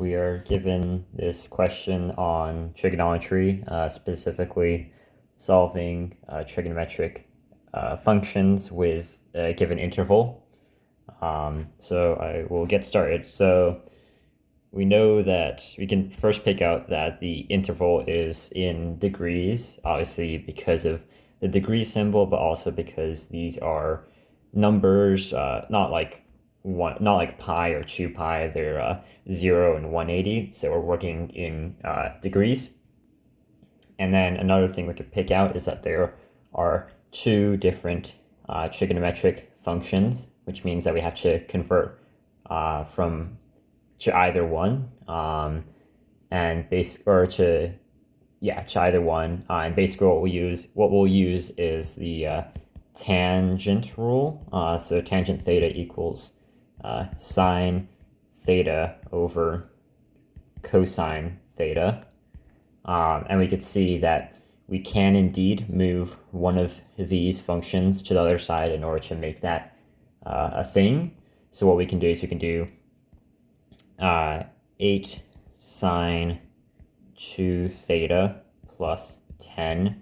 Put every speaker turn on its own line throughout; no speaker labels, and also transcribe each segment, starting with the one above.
we are given this question on trigonometry, specifically solving trigonometric functions with a given interval. So I will get started. So we know that we can first pick out that the interval is in degrees, obviously because of the degree symbol, but also because these are numbers, not like pi or 2 pi, they're 0 and 180, so we're working in degrees. And then another thing we could pick out is that there are two different trigonometric functions, which means that we have to convert from to either one, to either one, and basically what we'll use is the tangent rule. So tangent theta equals sine theta over cosine theta, and we could see that we can indeed move one of these functions to the other side in order to make that a thing. So what we can do is we can do 8 sine 2 theta plus 10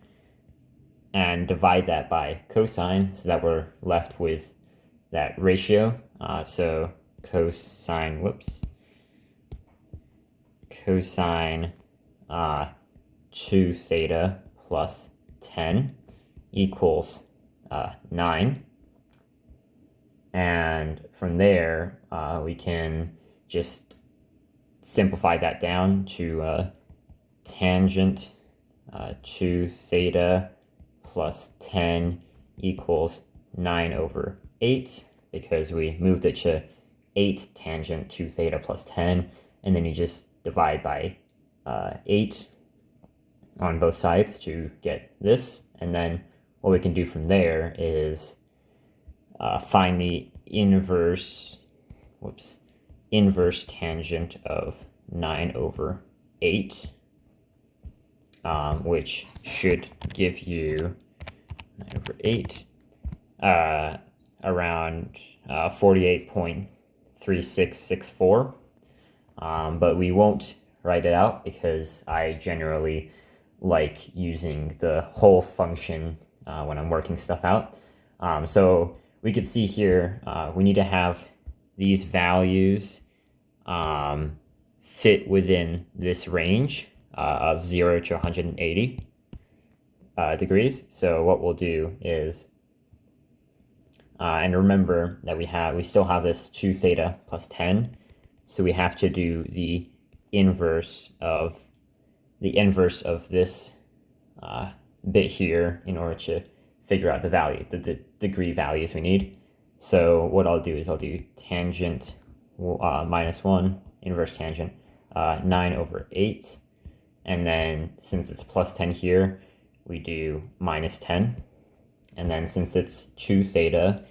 and divide that by cosine so that we're left with that ratio. So cosine 2 theta plus 10 equals 9. And from there, we can just simplify that down to tangent 2 theta plus 10 equals 9 over 8, because we moved it to 8 tangent 2 theta plus 10, and then you just divide by 8 on both sides to get this. And then what we can do from there is find the inverse tangent of 9 over 8, which should give you 9 over 8, around 48.3664. But we won't write it out because I generally like using the whole function when I'm working stuff out. So we could see here we need to have these values fit within this range of 0 to 180 degrees. So what we'll do is, and remember that we still have this 2 theta plus 10, so we have to do the inverse of this bit here in order to figure out the degree values we need. So what I'll do is I'll do tangent minus 1, inverse tangent 9 over 8, and then since it's plus 10 here, we do minus 10, and then since it's 2 theta,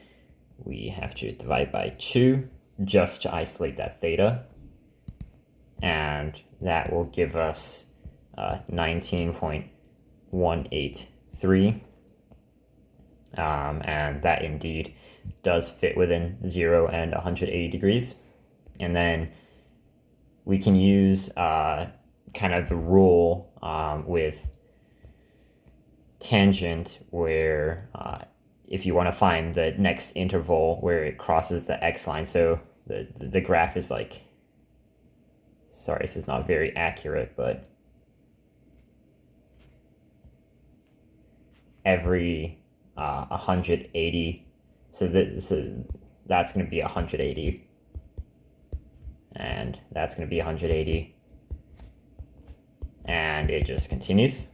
we have to divide by 2 just to isolate that theta, and that will give us 19.183, and that indeed does fit within 0 and 180 degrees. And then we can use kind of the rule with tangent, where if you want to find the next interval where it crosses the x line, so the graph is like, sorry, this is not very accurate, but every 180, so that's going to be 180, and that's going to be 180, and it just continues.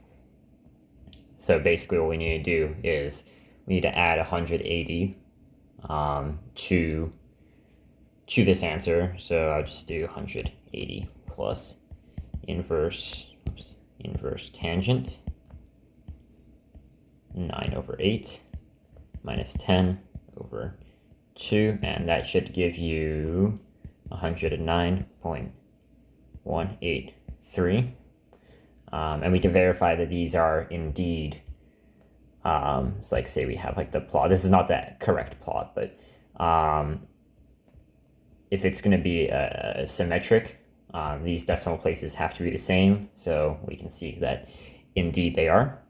So basically what we need to do is we need to add 180 to this answer. So I'll just do 180 plus inverse tangent 9 over 8 minus 10 over 2, and that should give you 109.183. And we can verify that these are indeed, it's like, say we have like the plot. This is not the correct plot, but if it's going to be a symmetric these decimal places have to be the same, so we can see that indeed they are.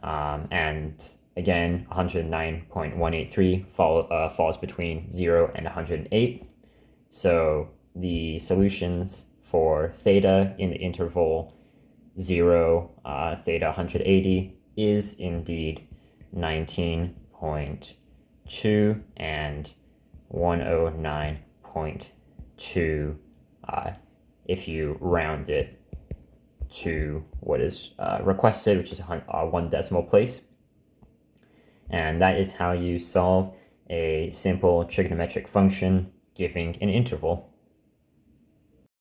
And again, 109.183 falls between 0 and 108. So the solutions for theta in the interval 0, theta 180 is indeed 19.2 and 109.2 if you round it to what is requested, which is 1 decimal place. And that is how you solve a simple trigonometric function giving an interval.